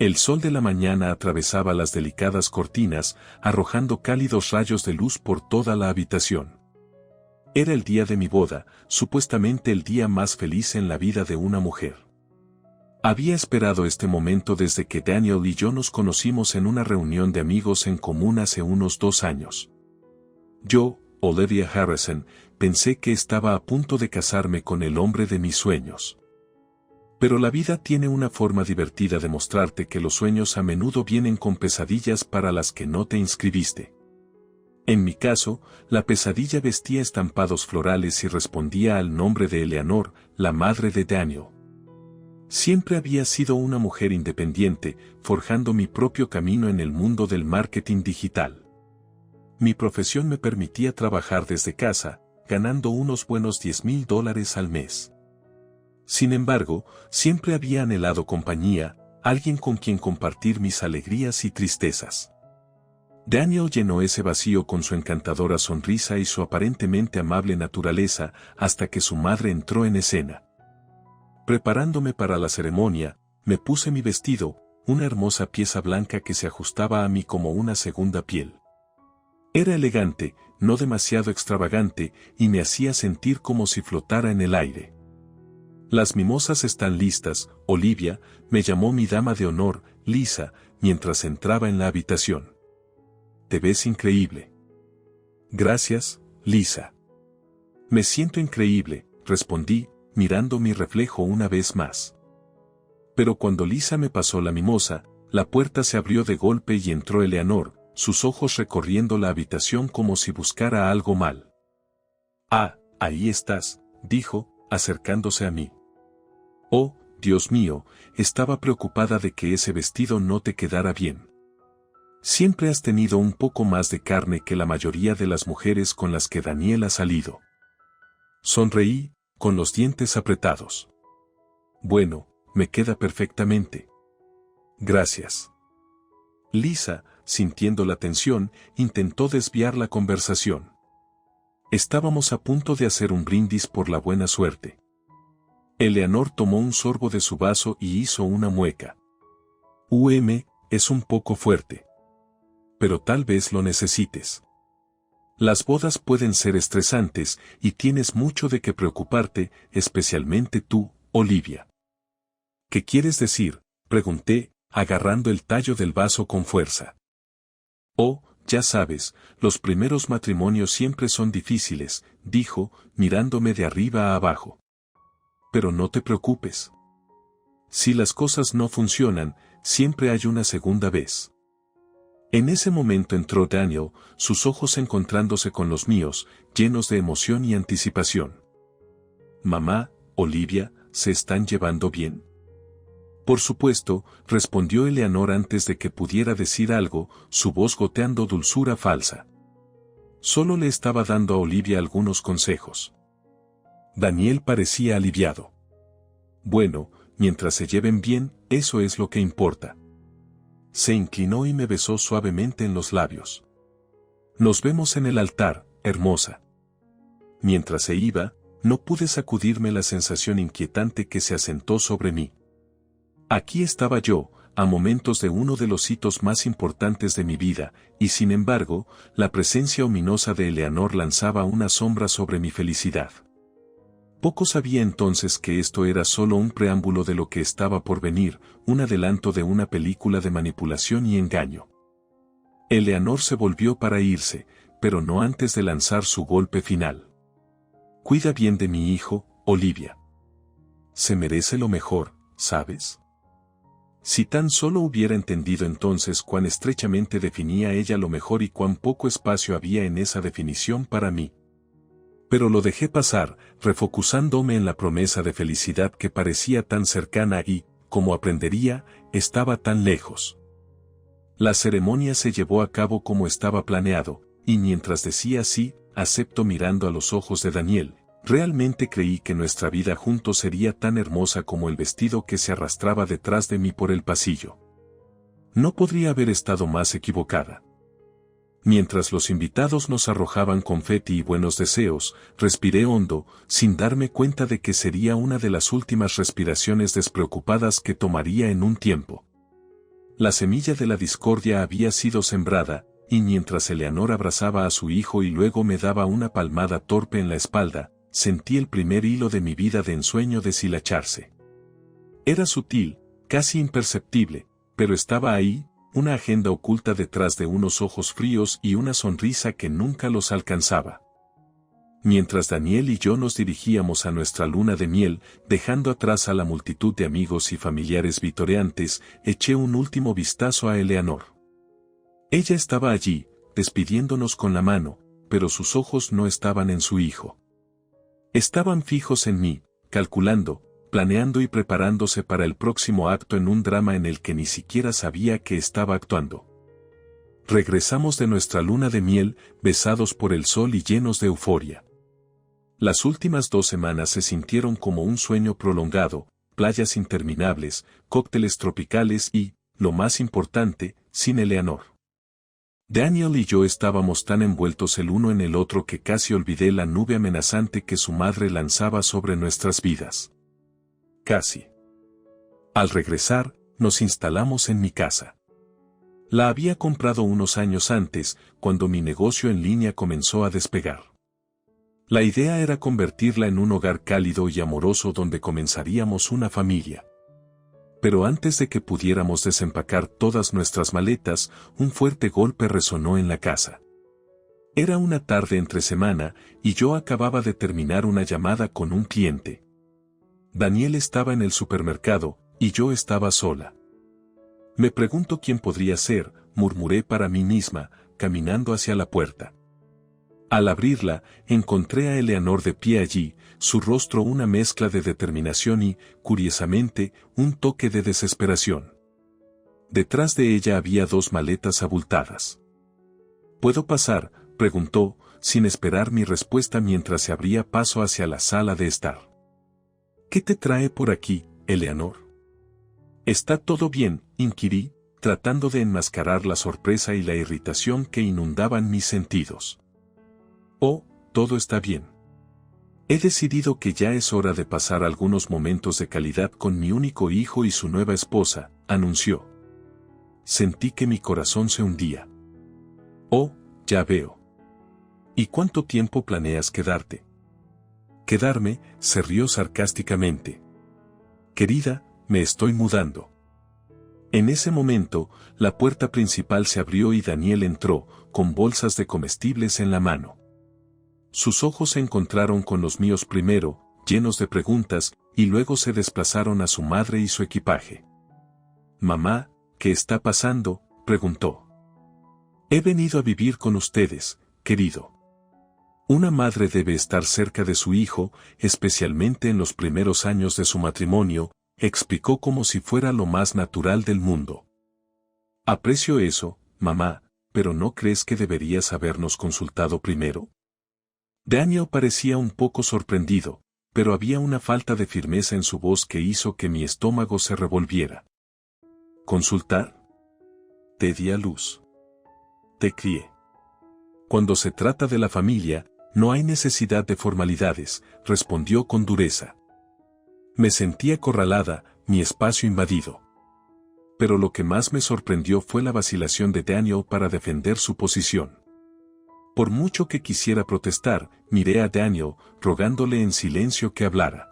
El sol de la mañana atravesaba las delicadas cortinas, arrojando cálidos rayos de luz por toda la habitación. Era el día de mi boda, supuestamente el día más feliz en la vida de una mujer. Había esperado este momento desde que Daniel y yo nos conocimos en una reunión de amigos en común hace unos 2 años. Yo, Olivia Harrison, pensé que estaba a punto de casarme con el hombre de mis sueños. Pero la vida tiene una forma divertida de mostrarte que los sueños a menudo vienen con pesadillas para las que no te inscribiste. En mi caso, la pesadilla vestía estampados florales y respondía al nombre de Eleanor, la madre de Daniel. Siempre había sido una mujer independiente, forjando mi propio camino en el mundo del marketing digital. Mi profesión me permitía trabajar desde casa, ganando unos buenos $10,000 al mes. Sin embargo, siempre había anhelado compañía, alguien con quien compartir mis alegrías y tristezas. Daniel llenó ese vacío con su encantadora sonrisa y su aparentemente amable naturaleza hasta que su madre entró en escena. Preparándome para la ceremonia, me puse mi vestido, una hermosa pieza blanca que se ajustaba a mí como una segunda piel. Era elegante, no demasiado extravagante, y me hacía sentir como si flotara en el aire. «Las mimosas están listas, Olivia», me llamó mi dama de honor, Lisa, mientras entraba en la habitación. «Te ves increíble». «Gracias, Lisa». «Me siento increíble», respondí, mirando mi reflejo una vez más. Pero cuando Lisa me pasó la mimosa, la puerta se abrió de golpe y entró Eleanor, sus ojos recorriendo la habitación como si buscara algo mal. «Ah, ahí estás», dijo, acercándose a mí. «Oh, Dios mío», estaba preocupada de que ese vestido no te quedara bien. Siempre has tenido un poco más de carne que la mayoría de las mujeres con las que Daniel ha salido. Sonreí, con los dientes apretados. «Bueno, me queda perfectamente». «Gracias». Lisa, sintiendo la tensión, intentó desviar la conversación. Estábamos a punto de hacer un brindis por la buena suerte. Eleanor tomó un sorbo de su vaso y hizo una mueca. Es un poco fuerte. Pero tal vez lo necesites. Las bodas pueden ser estresantes y tienes mucho de qué preocuparte, especialmente tú, Olivia. ¿Qué quieres decir?, pregunté, agarrando el tallo del vaso con fuerza. «Oh, ya sabes, los primeros matrimonios siempre son difíciles», dijo, mirándome de arriba a abajo. «Pero no te preocupes. Si las cosas no funcionan, siempre hay una segunda vez». En ese momento entró Daniel, sus ojos encontrándose con los míos, llenos de emoción y anticipación. «Mamá, Olivia, ¿se están llevando bien?». «Por supuesto», respondió Eleanor antes de que pudiera decir algo, su voz goteando dulzura falsa. Solo le estaba dando a Olivia algunos consejos. Daniel parecía aliviado. «Bueno, mientras se lleven bien, eso es lo que importa». Se inclinó y me besó suavemente en los labios. «Nos vemos en el altar, hermosa». Mientras se iba, no pude sacudirme la sensación inquietante que se asentó sobre mí. Aquí estaba yo, a momentos de uno de los hitos más importantes de mi vida, y sin embargo, la presencia ominosa de Eleanor lanzaba una sombra sobre mi felicidad. Poco sabía entonces que esto era solo un preámbulo de lo que estaba por venir, un adelanto de una película de manipulación y engaño. Eleanor se volvió para irse, pero no antes de lanzar su golpe final. «Cuida bien de mi hijo, Olivia. Se merece lo mejor, ¿sabes?». Si tan solo hubiera entendido entonces cuán estrechamente definía ella lo mejor y cuán poco espacio había en esa definición para mí. Pero lo dejé pasar, refocusándome en la promesa de felicidad que parecía tan cercana y, como aprendería, estaba tan lejos. La ceremonia se llevó a cabo como estaba planeado, y mientras decía sí, acepto mirando a los ojos de Daniel, realmente creí que nuestra vida juntos sería tan hermosa como el vestido que se arrastraba detrás de mí por el pasillo. No podría haber estado más equivocada. Mientras los invitados nos arrojaban confeti y buenos deseos, respiré hondo, sin darme cuenta de que sería una de las últimas respiraciones despreocupadas que tomaría en un tiempo. La semilla de la discordia había sido sembrada, y mientras Eleanor abrazaba a su hijo y luego me daba una palmada torpe en la espalda, sentí el primer hilo de mi vida de ensueño deshilacharse. Era sutil, casi imperceptible, pero estaba ahí, una agenda oculta detrás de unos ojos fríos y una sonrisa que nunca los alcanzaba. Mientras Daniel y yo nos dirigíamos a nuestra luna de miel, dejando atrás a la multitud de amigos y familiares vitoreantes, eché un último vistazo a Eleanor. Ella estaba allí, despidiéndonos con la mano, pero sus ojos no estaban en su hijo. Estaban fijos en mí, calculando, planeando y preparándose para el próximo acto en un drama en el que ni siquiera sabía que estaba actuando. Regresamos de nuestra luna de miel, besados por el sol y llenos de euforia. Las últimas 2 semanas se sintieron como un sueño prolongado, playas interminables, cócteles tropicales y, lo más importante, sin Eleanor. Daniel y yo estábamos tan envueltos el uno en el otro que casi olvidé la nube amenazante que su madre lanzaba sobre nuestras vidas. Casi. Al regresar, nos instalamos en mi casa. La había comprado unos años antes, cuando mi negocio en línea comenzó a despegar. La idea era convertirla en un hogar cálido y amoroso donde comenzaríamos una familia. Pero antes de que pudiéramos desempacar todas nuestras maletas, un fuerte golpe resonó en la casa. Era una tarde entre semana, y yo acababa de terminar una llamada con un cliente. Daniel estaba en el supermercado, y yo estaba sola. Me pregunto quién podría ser, murmuré para mí misma, caminando hacia la puerta. Al abrirla, encontré a Eleanor de pie allí, su rostro una mezcla de determinación y, curiosamente, un toque de desesperación. Detrás de ella había 2 maletas abultadas. ¿Puedo pasar?, preguntó, sin esperar mi respuesta mientras se abría paso hacia la sala de estar. ¿Qué te trae por aquí, Eleanor? ¿Está todo bien?, inquirí, tratando de enmascarar la sorpresa y la irritación que inundaban mis sentidos. Oh, todo está bien. He decidido que ya es hora de pasar algunos momentos de calidad con mi único hijo y su nueva esposa, anunció. Sentí que mi corazón se hundía. Oh, ya veo. ¿Y cuánto tiempo planeas quedarte? Quedarme, se rió sarcásticamente. Querida, me estoy mudando. En ese momento, la puerta principal se abrió y Daniel entró, con bolsas de comestibles en la mano. Sus ojos se encontraron con los míos primero, llenos de preguntas, y luego se desplazaron a su madre y su equipaje. «Mamá, ¿qué está pasando?», preguntó. «He venido a vivir con ustedes, querido. Una madre debe estar cerca de su hijo, especialmente en los primeros años de su matrimonio», explicó como si fuera lo más natural del mundo. «Aprecio eso, mamá, pero ¿no crees que deberías habernos consultado primero?». Daniel parecía un poco sorprendido, pero había una falta de firmeza en su voz que hizo que mi estómago se revolviera. ¿Consultar? Te di a luz. Te crié. Cuando se trata de la familia, no hay necesidad de formalidades, respondió con dureza. Me sentí acorralada, mi espacio invadido. Pero lo que más me sorprendió fue la vacilación de Daniel para defender su posición. Por mucho que quisiera protestar, miré a Daniel, rogándole en silencio que hablara.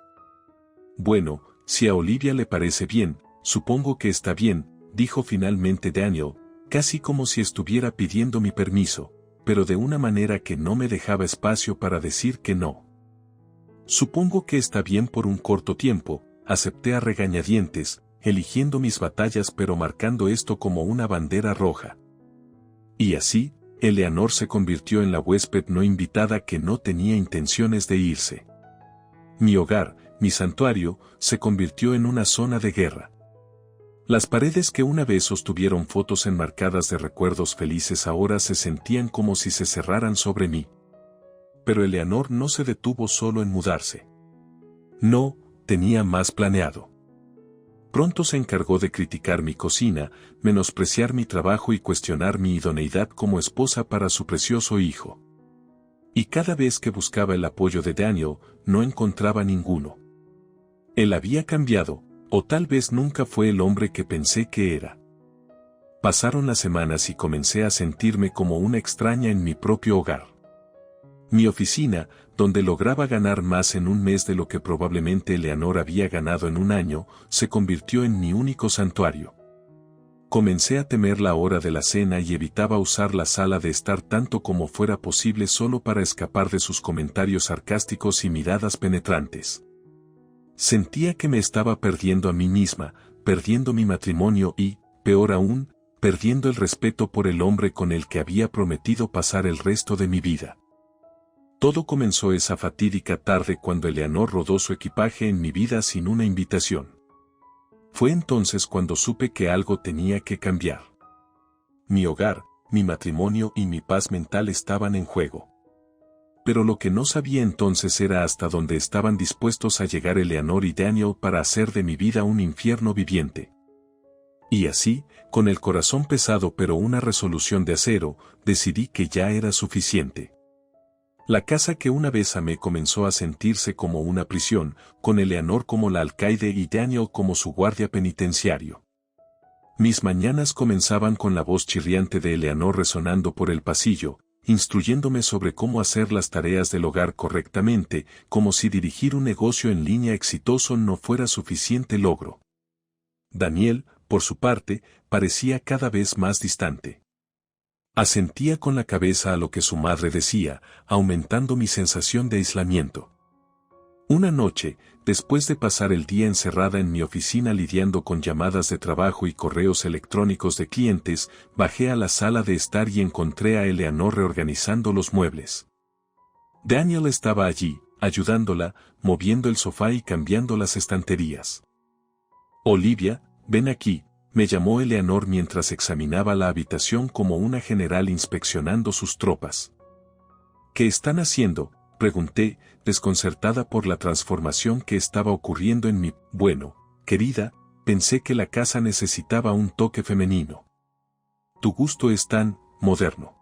Bueno, si a Olivia le parece bien, supongo que está bien, dijo finalmente Daniel, casi como si estuviera pidiendo mi permiso, pero de una manera que no me dejaba espacio para decir que no. Supongo que está bien por un corto tiempo, acepté a regañadientes, eligiendo mis batallas pero marcando esto como una bandera roja. Y así, Eleanor se convirtió en la huésped no invitada que no tenía intenciones de irse. Mi hogar, mi santuario, se convirtió en una zona de guerra. Las paredes que una vez sostuvieron fotos enmarcadas de recuerdos felices ahora se sentían como si se cerraran sobre mí. Pero Eleanor no se detuvo solo en mudarse. No, tenía más planeado. Pronto se encargó de criticar mi cocina, menospreciar mi trabajo y cuestionar mi idoneidad como esposa para su precioso hijo. Y cada vez que buscaba el apoyo de Daniel, no encontraba ninguno. Él había cambiado, o tal vez nunca fue el hombre que pensé que era. Pasaron las semanas y comencé a sentirme como una extraña en mi propio hogar. Mi oficina, donde lograba ganar más en un mes de lo que probablemente Eleanor había ganado en un año, se convirtió en mi único santuario. Comencé a temer la hora de la cena y evitaba usar la sala de estar tanto como fuera posible solo para escapar de sus comentarios sarcásticos y miradas penetrantes. Sentía que me estaba perdiendo a mí misma, perdiendo mi matrimonio y, peor aún, perdiendo el respeto por el hombre con el que había prometido pasar el resto de mi vida. Todo comenzó esa fatídica tarde cuando Eleanor rodó su equipaje en mi vida sin una invitación. Fue entonces cuando supe que algo tenía que cambiar. Mi hogar, mi matrimonio y mi paz mental estaban en juego. Pero lo que no sabía entonces era hasta dónde estaban dispuestos a llegar Eleanor y Daniel para hacer de mi vida un infierno viviente. Y así, con el corazón pesado pero una resolución de acero, decidí que ya era suficiente. La casa que una vez amé comenzó a sentirse como una prisión, con Eleanor como la alcaide y Daniel como su guardia penitenciario. Mis mañanas comenzaban con la voz chirriante de Eleanor resonando por el pasillo, instruyéndome sobre cómo hacer las tareas del hogar correctamente, como si dirigir un negocio en línea exitoso no fuera suficiente logro. Daniel, por su parte, parecía cada vez más distante. Asentía con la cabeza a lo que su madre decía, aumentando mi sensación de aislamiento. Una noche, después de pasar el día encerrada en mi oficina lidiando con llamadas de trabajo y correos electrónicos de clientes, bajé a la sala de estar y encontré a Eleanor reorganizando los muebles. Daniel estaba allí, ayudándola, moviendo el sofá y cambiando las estanterías. Olivia, ven aquí, me llamó Eleanor mientras examinaba la habitación como una general inspeccionando sus tropas. ¿Qué están haciendo?, pregunté, desconcertada por la transformación que estaba ocurriendo en mí. Bueno, querida, pensé que la casa necesitaba un toque femenino. Tu gusto es tan moderno.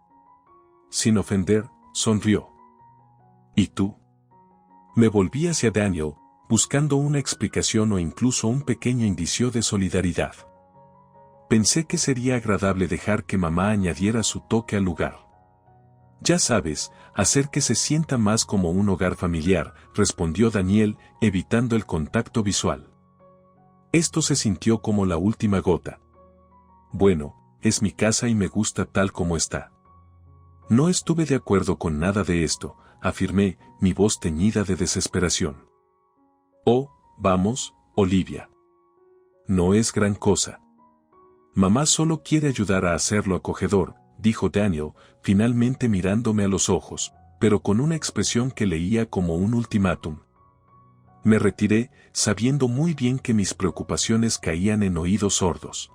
Sin ofender, sonrió. ¿Y tú? Me volví hacia Daniel, buscando una explicación o incluso un pequeño indicio de solidaridad. Pensé que sería agradable dejar que mamá añadiera su toque al lugar. Ya sabes, hacer que se sienta más como un hogar familiar, respondió Daniel, evitando el contacto visual. Esto se sintió como la última gota. Bueno, es mi casa y me gusta tal como está. No estuve de acuerdo con nada de esto, afirmé, mi voz teñida de desesperación. Oh, vamos, Olivia. No es gran cosa. Mamá solo quiere ayudar a hacerlo acogedor, dijo Daniel, finalmente mirándome a los ojos, pero con una expresión que leía como un ultimátum. Me retiré, sabiendo muy bien que mis preocupaciones caían en oídos sordos.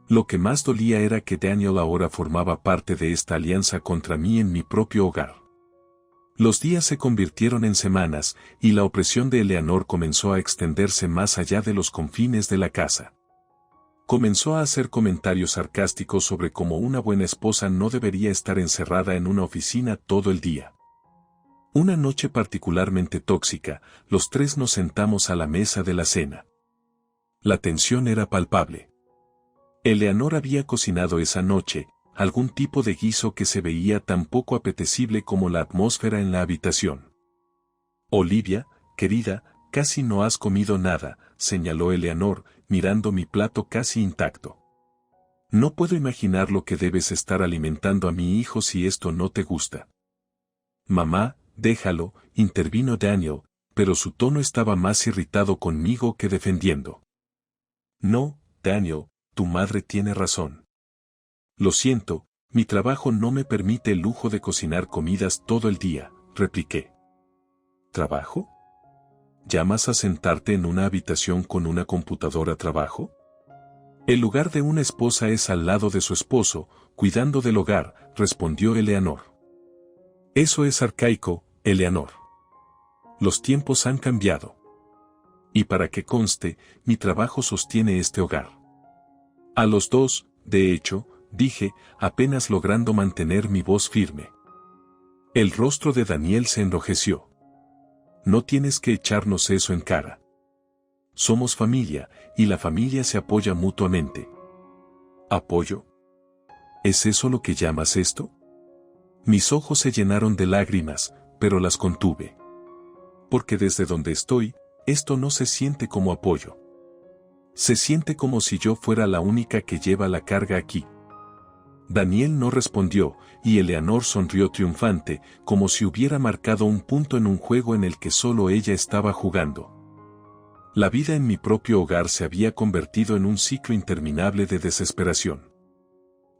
Lo que más dolía era que Daniel ahora formaba parte de esta alianza contra mí en mi propio hogar. Los días se convirtieron en semanas, y la opresión de Eleanor comenzó a extenderse más allá de los confines de la casa. Comenzó a hacer comentarios sarcásticos sobre cómo una buena esposa no debería estar encerrada en una oficina todo el día. Una noche particularmente tóxica, los tres nos sentamos a la mesa de la cena. La tensión era palpable. Eleanor había cocinado esa noche, algún tipo de guiso que se veía tan poco apetecible como la atmósfera en la habitación. Olivia, querida, casi no has comido nada, señaló Eleanor, mirando mi plato casi intacto. No puedo imaginar lo que debes estar alimentando a mi hijo si esto no te gusta. Mamá, déjalo, intervino Daniel, pero su tono estaba más irritado conmigo que defendiendo. No, Daniel, tu madre tiene razón. Lo siento, mi trabajo no me permite el lujo de cocinar comidas todo el día, repliqué. ¿Trabajo? ¿Llamas a sentarte en una habitación con una computadora trabajo? El lugar de una esposa es al lado de su esposo, cuidando del hogar, respondió Eleanor. Eso es arcaico, Eleanor. Los tiempos han cambiado. Y para que conste, mi trabajo sostiene este hogar. A los dos, de hecho, dije, apenas logrando mantener mi voz firme. El rostro de Daniel se enrojeció. No tienes que echarnos eso en cara. Somos familia, y la familia se apoya mutuamente. ¿Apoyo? ¿Es eso lo que llamas esto? Mis ojos se llenaron de lágrimas, pero las contuve. Porque desde donde estoy, esto no se siente como apoyo. Se siente como si yo fuera la única que lleva la carga aquí. Daniel no respondió, y Eleanor sonrió triunfante, como si hubiera marcado un punto en un juego en el que solo ella estaba jugando. La vida en mi propio hogar se había convertido en un ciclo interminable de desesperación.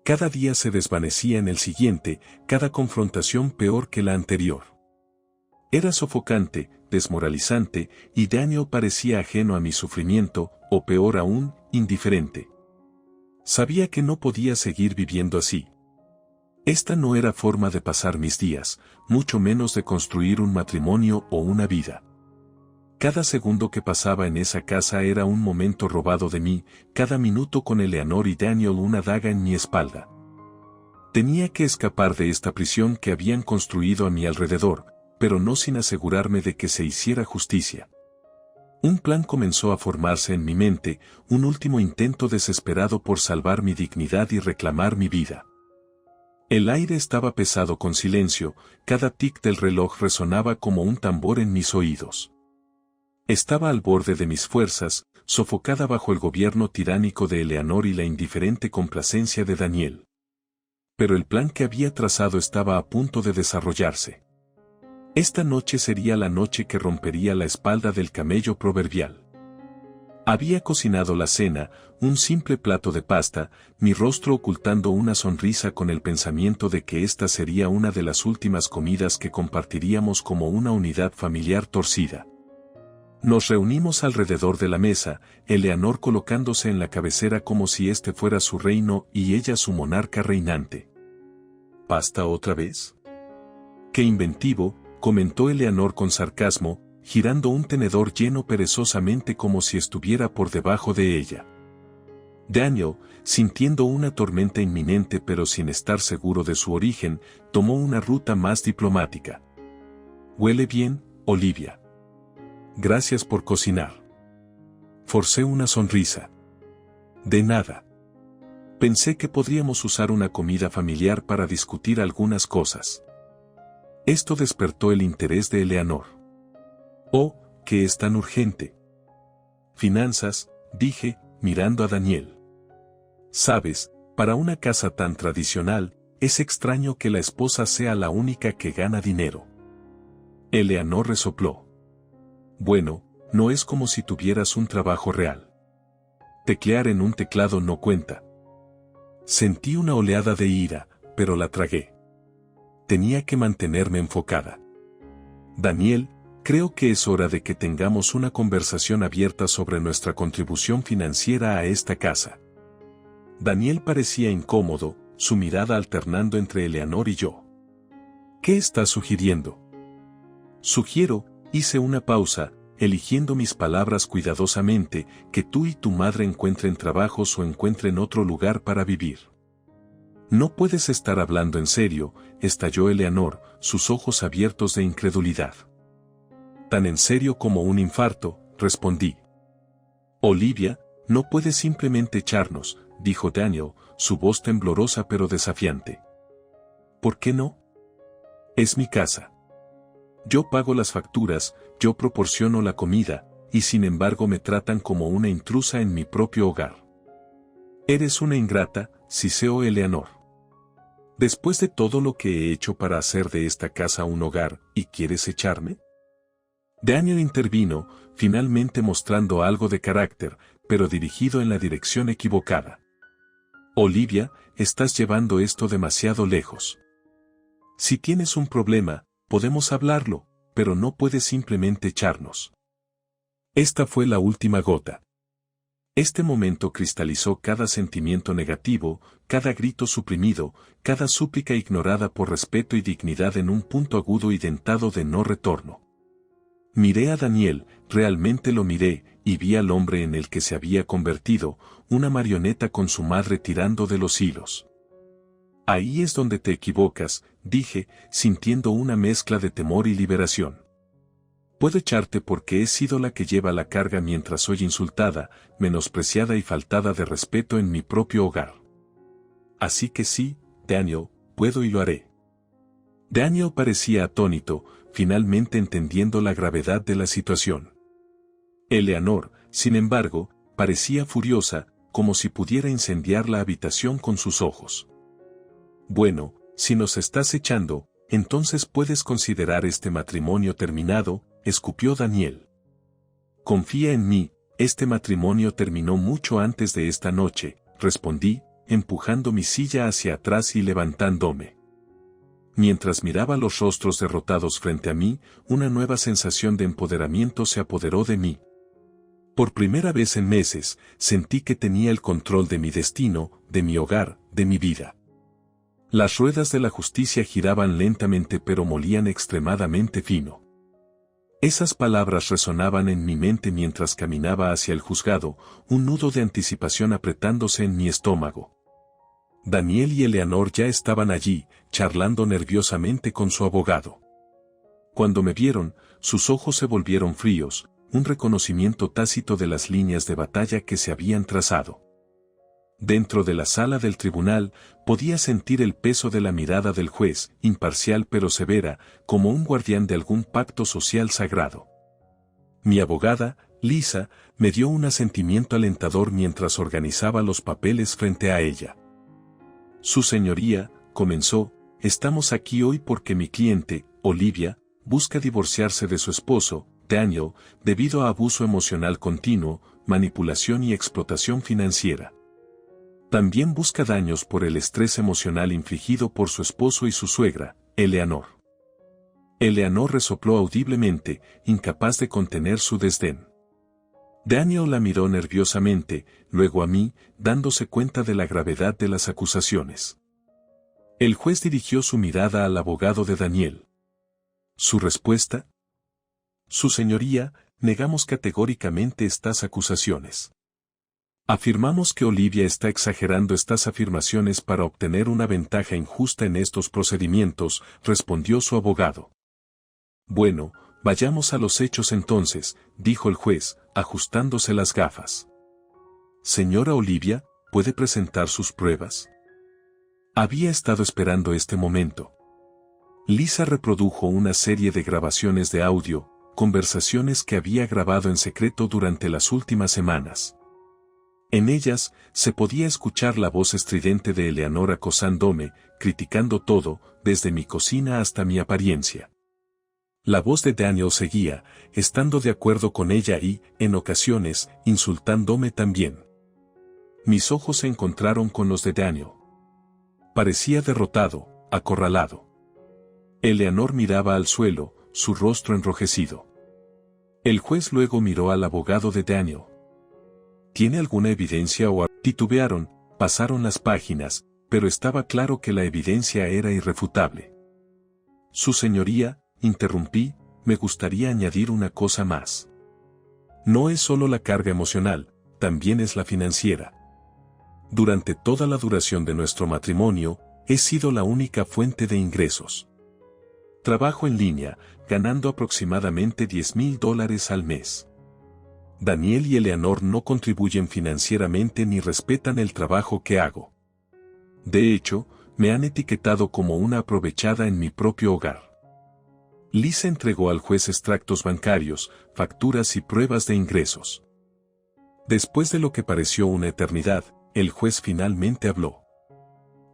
Cada día se desvanecía en el siguiente, cada confrontación peor que la anterior. Era sofocante, desmoralizante, y Daniel parecía ajeno a mi sufrimiento, o peor aún, indiferente. Sabía que no podía seguir viviendo así. Esta no era forma de pasar mis días, mucho menos de construir un matrimonio o una vida. Cada segundo que pasaba en esa casa era un momento robado de mí, cada minuto con Eleanor y Daniel una daga en mi espalda. Tenía que escapar de esta prisión que habían construido a mi alrededor, pero no sin asegurarme de que se hiciera justicia. Un plan comenzó a formarse en mi mente, un último intento desesperado por salvar mi dignidad y reclamar mi vida. El aire estaba pesado con silencio, cada tic del reloj resonaba como un tambor en mis oídos. Estaba al borde de mis fuerzas, sofocada bajo el gobierno tiránico de Eleanor y la indiferente complacencia de Daniel. Pero el plan que había trazado estaba a punto de desarrollarse. Esta noche sería la noche que rompería la espalda del camello proverbial. Había cocinado la cena, un simple plato de pasta, mi rostro ocultando una sonrisa con el pensamiento de que esta sería una de las últimas comidas que compartiríamos como una unidad familiar torcida. Nos reunimos alrededor de la mesa, Eleanor colocándose en la cabecera como si este fuera su reino y ella su monarca reinante. ¿Pasta otra vez? ¡Qué inventivo!, comentó Eleanor con sarcasmo, girando un tenedor lleno perezosamente como si estuviera por debajo de ella. Daniel, sintiendo una tormenta inminente pero sin estar seguro de su origen, tomó una ruta más diplomática. «Huele bien, Olivia. Gracias por cocinar». Forcé una sonrisa. «De nada. Pensé que podríamos usar una comida familiar para discutir algunas cosas». Esto despertó el interés de Eleanor. «Oh, ¿qué es tan urgente?» «Finanzas», dije, mirando a Daniel. «Sabes, para una casa tan tradicional, es extraño que la esposa sea la única que gana dinero». Eleanor resopló. «Bueno, no es como si tuvieras un trabajo real. Teclear en un teclado no cuenta». Sentí una oleada de ira, pero la tragué. Tenía que mantenerme enfocada. «Daniel, creo que es hora de que tengamos una conversación abierta sobre nuestra contribución financiera a esta casa». Daniel parecía incómodo, su mirada alternando entre Eleanor y yo. «¿Qué estás sugiriendo?» «Sugiero», hice una pausa, eligiendo mis palabras cuidadosamente, «que tú y tu madre encuentren trabajos o encuentren otro lugar para vivir». «No puedes estar hablando en serio», estalló Eleanor, sus ojos abiertos de incredulidad. «Tan en serio como un infarto», respondí. «Olivia, no puedes simplemente echarnos», dijo Daniel, su voz temblorosa pero desafiante. «¿Por qué no? Es mi casa. Yo pago las facturas, yo proporciono la comida, y sin embargo me tratan como una intrusa en mi propio hogar». «Eres una ingrata», siseó Eleanor. «Después de todo lo que he hecho para hacer de esta casa un hogar, ¿y quieres echarme?». Daniel intervino, finalmente mostrando algo de carácter, pero dirigido en la dirección equivocada. «Olivia, estás llevando esto demasiado lejos. Si tienes un problema, podemos hablarlo, pero no puedes simplemente echarnos». Esta fue la última gota. Este momento cristalizó cada sentimiento negativo, cada grito suprimido, cada súplica ignorada por respeto y dignidad en un punto agudo y dentado de no retorno. Miré a Daniel, realmente lo miré, y vi al hombre en el que se había convertido, una marioneta con su madre tirando de los hilos. «Ahí es donde te equivocas», dije, sintiendo una mezcla de temor y liberación. «Puedo echarte porque he sido la que lleva la carga mientras soy insultada, menospreciada y faltada de respeto en mi propio hogar. así que sí, Daniel, puedo y lo haré. Daniel parecía atónito, finalmente entendiendo la gravedad de la situación. Eleanor, sin embargo, parecía furiosa, como si pudiera incendiar la habitación con sus ojos. Bueno, si nos estás echando, entonces puedes considerar este matrimonio terminado, escupió Daniel. Confía en mí, este matrimonio terminó mucho antes de esta noche, respondí, empujando mi silla hacia atrás y levantándome. Mientras miraba los rostros derrotados frente a mí, una nueva sensación de empoderamiento se apoderó de mí. Por primera vez en meses, sentí que tenía el control de mi destino, de mi hogar, de mi vida. Las ruedas de la justicia giraban lentamente pero molían extremadamente fino. Esas palabras resonaban en mi mente mientras caminaba hacia el juzgado, un nudo de anticipación apretándose en mi estómago. Daniel y Eleanor ya estaban allí, charlando nerviosamente con su abogado. Cuando me vieron, sus ojos se volvieron fríos, un reconocimiento tácito de las líneas de batalla que se habían trazado. Dentro de la sala del tribunal, podía sentir el peso de la mirada del juez, imparcial pero severa, como un guardián de algún pacto social sagrado. Mi abogada, Lisa, me dio un asentimiento alentador mientras organizaba los papeles frente a ella. Su señoría, comenzó, estamos aquí hoy porque mi cliente, Olivia, busca divorciarse de su esposo, Daniel, debido a abuso emocional continuo, manipulación y explotación financiera. También busca daños por el estrés emocional infligido por su esposo y su suegra, Eleanor. Eleanor resopló audiblemente, incapaz de contener su desdén. Daniel la miró nerviosamente, luego a mí, dándose cuenta de la gravedad de las acusaciones. El juez dirigió su mirada al abogado de Daniel. ¿Su respuesta? Su señoría, negamos categóricamente estas acusaciones. Afirmamos que Olivia está exagerando estas afirmaciones para obtener una ventaja injusta en estos procedimientos, respondió su abogado. Bueno, vayamos a los hechos entonces, dijo el juez, ajustándose las gafas. Señora Olivia, ¿puede presentar sus pruebas? Había estado esperando este momento. Lisa reprodujo una serie de grabaciones de audio, conversaciones que había grabado en secreto durante las últimas semanas. En ellas, se podía escuchar la voz estridente de Eleanor acosándome, criticando todo, desde mi cocina hasta mi apariencia. La voz de Daniel seguía, estando de acuerdo con ella y, en ocasiones, insultándome también. Mis ojos se encontraron con los de Daniel. Parecía derrotado, acorralado. Eleanor miraba al suelo, su rostro enrojecido. El juez luego miró al abogado de Daniel. ¿Tiene alguna evidencia o titubearon? Pasaron las páginas, pero estaba claro que la evidencia era irrefutable. Su señoría, interrumpí, me gustaría añadir una cosa más. No es solo la carga emocional, también es la financiera. Durante toda la duración de nuestro matrimonio, he sido la única fuente de ingresos. Trabajo en línea, ganando aproximadamente $10,000 al mes. Daniel y Eleanor no contribuyen financieramente ni respetan el trabajo que hago. De hecho, me han etiquetado como una aprovechada en mi propio hogar. Lisa entregó al juez extractos bancarios, facturas y pruebas de ingresos. Después de lo que pareció una eternidad, el juez finalmente habló.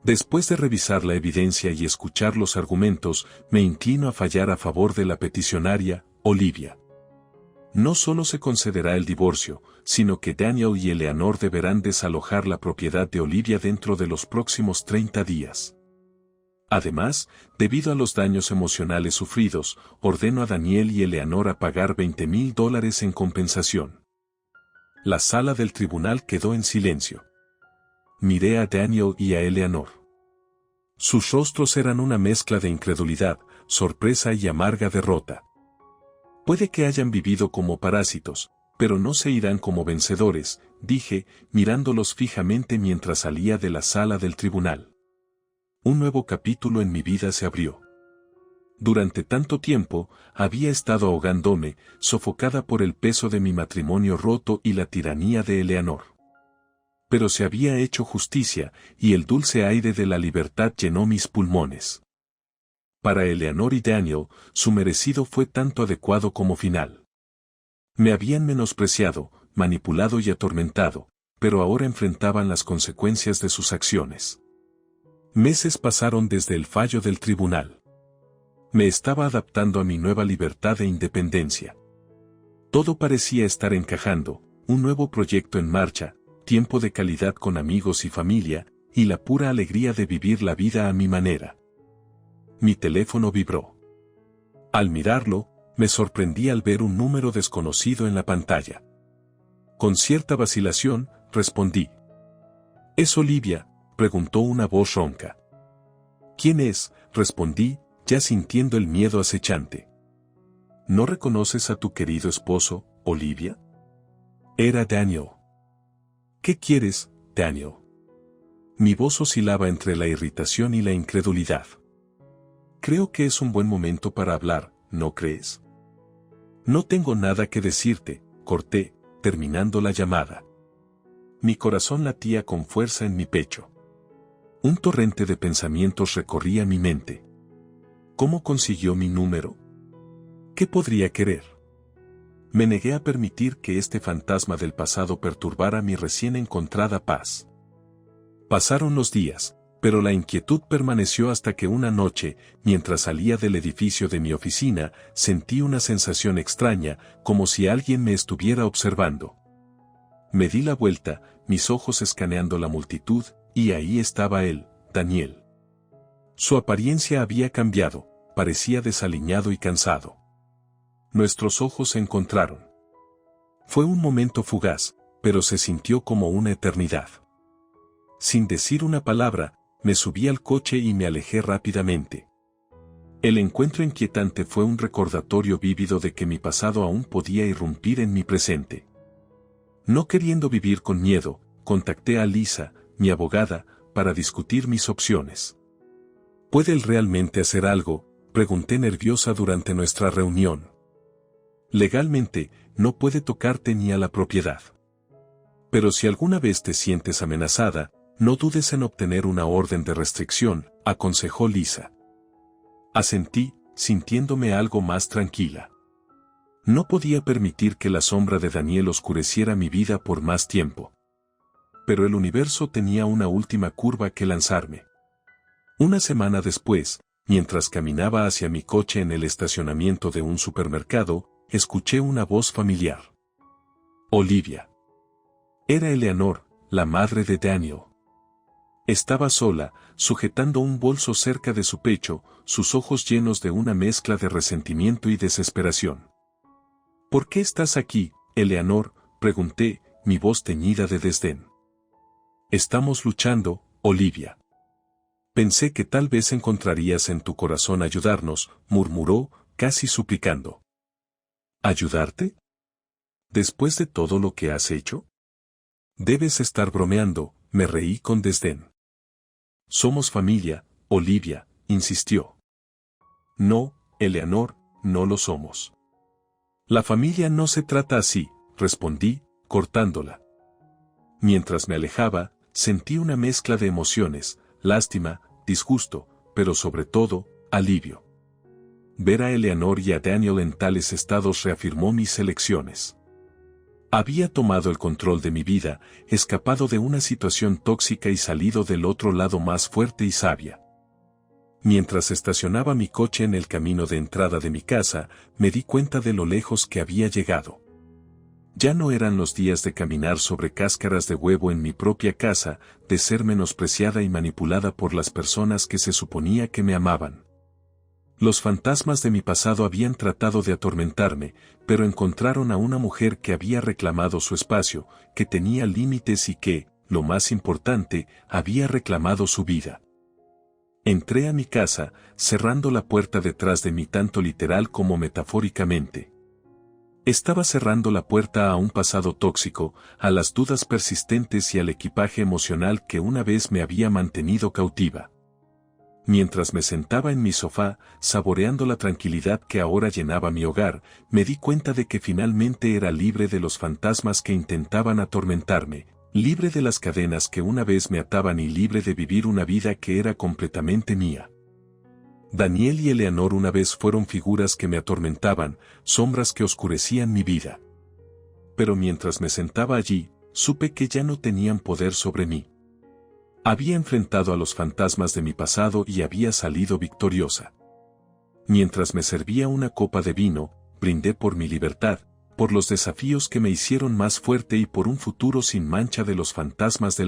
Después de revisar la evidencia y escuchar los argumentos, me inclino a fallar a favor de la peticionaria, Olivia. No solo se concederá el divorcio, sino que Daniel y Eleanor deberán desalojar la propiedad de Olivia dentro de los próximos 30 días. Además, debido a los daños emocionales sufridos, ordeno a Daniel y Eleanor a pagar $20,000 en compensación. La sala del tribunal quedó en silencio. Miré a Daniel y a Eleanor. Sus rostros eran una mezcla de incredulidad, sorpresa y amarga derrota. Puede que hayan vivido como parásitos, pero no se irán como vencedores, dije, mirándolos fijamente mientras salía de la sala del tribunal. Un nuevo capítulo en mi vida se abrió. Durante tanto tiempo, había estado ahogándome, sofocada por el peso de mi matrimonio roto y la tiranía de Eleanor. Pero se había hecho justicia, y el dulce aire de la libertad llenó mis pulmones. Para Eleanor y Daniel, su merecido fue tanto adecuado como final. Me habían menospreciado, manipulado y atormentado, pero ahora enfrentaban las consecuencias de sus acciones. Meses pasaron desde el fallo del tribunal. Me estaba adaptando a mi nueva libertad e independencia. Todo parecía estar encajando, un nuevo proyecto en marcha, tiempo de calidad con amigos y familia, y la pura alegría de vivir la vida a mi manera. Mi teléfono vibró. Al mirarlo, me sorprendí al ver un número desconocido en la pantalla. Con cierta vacilación, respondí. ¿Es Olivia?, preguntó una voz ronca. ¿Quién es?, respondí, ya sintiendo el miedo acechante. ¿No reconoces a tu querido esposo, Olivia? Era Daniel. ¿Qué quieres, Daniel? Mi voz oscilaba entre la irritación y la incredulidad. Creo que es un buen momento para hablar, ¿no crees? No tengo nada que decirte, corté, terminando la llamada. Mi corazón latía con fuerza en mi pecho. Un torrente de pensamientos recorría mi mente. ¿Cómo consiguió mi número? ¿Qué podría querer? Me negué a permitir que este fantasma del pasado perturbara mi recién encontrada paz. Pasaron los días, pero la inquietud permaneció hasta que una noche, mientras salía del edificio de mi oficina, sentí una sensación extraña, como si alguien me estuviera observando. Me di la vuelta, mis ojos escaneando la multitud, y ahí estaba él, Daniel. Su apariencia había cambiado, parecía desaliñado y cansado. Nuestros ojos se encontraron. Fue un momento fugaz, pero se sintió como una eternidad. Sin decir una palabra, me subí al coche y me alejé rápidamente. El encuentro inquietante fue un recordatorio vívido de que mi pasado aún podía irrumpir en mi presente. No queriendo vivir con miedo, contacté a Lisa, mi abogada, para discutir mis opciones. ¿Puede él realmente hacer algo?, pregunté nerviosa durante nuestra reunión. Legalmente, no puede tocarte ni a la propiedad. Pero si alguna vez te sientes amenazada, no dudes en obtener una orden de restricción, aconsejó Lisa. Asentí, sintiéndome algo más tranquila. No podía permitir que la sombra de Daniel oscureciera mi vida por más tiempo. Pero el universo tenía una última curva que lanzarme. Una semana después, mientras caminaba hacia mi coche en el estacionamiento de un supermercado, escuché una voz familiar. Olivia. Era Eleanor, la madre de Daniel. Estaba sola, sujetando un bolso cerca de su pecho, sus ojos llenos de una mezcla de resentimiento y desesperación. ¿Por qué estás aquí, Eleanor?, pregunté, mi voz teñida de desdén. Estamos luchando, Olivia. Pensé que tal vez encontrarías en tu corazón ayudarnos, murmuró, casi suplicando. ¿Ayudarte? ¿Después de todo lo que has hecho? Debes estar bromeando, me reí con desdén. Somos familia, Olivia, insistió. No, Eleanor, no lo somos. La familia no se trata así, respondí, cortándola. Mientras me alejaba, sentí una mezcla de emociones, lástima, disgusto, pero sobre todo, alivio. Ver a Eleanor y a Daniel en tales estados reafirmó mis elecciones. Había tomado el control de mi vida, escapado de una situación tóxica y salido del otro lado más fuerte y sabia. Mientras estacionaba mi coche en el camino de entrada de mi casa, me di cuenta de lo lejos que había llegado. Ya no eran los días de caminar sobre cáscaras de huevo en mi propia casa, de ser menospreciada y manipulada por las personas que se suponía que me amaban. Los fantasmas de mi pasado habían tratado de atormentarme, pero encontraron a una mujer que había reclamado su espacio, que tenía límites y que, lo más importante, había reclamado su vida. Entré a mi casa, cerrando la puerta detrás de mí tanto literal como metafóricamente. Estaba cerrando la puerta a un pasado tóxico, a las dudas persistentes y al equipaje emocional que una vez me había mantenido cautiva. Mientras me sentaba en mi sofá, saboreando la tranquilidad que ahora llenaba mi hogar, me di cuenta de que finalmente era libre de los fantasmas que intentaban atormentarme, libre de las cadenas que una vez me ataban y libre de vivir una vida que era completamente mía. Daniel y Eleanor una vez fueron figuras que me atormentaban, sombras que oscurecían mi vida. Pero mientras me sentaba allí, supe que ya no tenían poder sobre mí. Había enfrentado a los fantasmas de mi pasado y había salido victoriosa. Mientras me servía una copa de vino, brindé por mi libertad, por los desafíos que me hicieron más fuerte y por un futuro sin mancha de los fantasmas del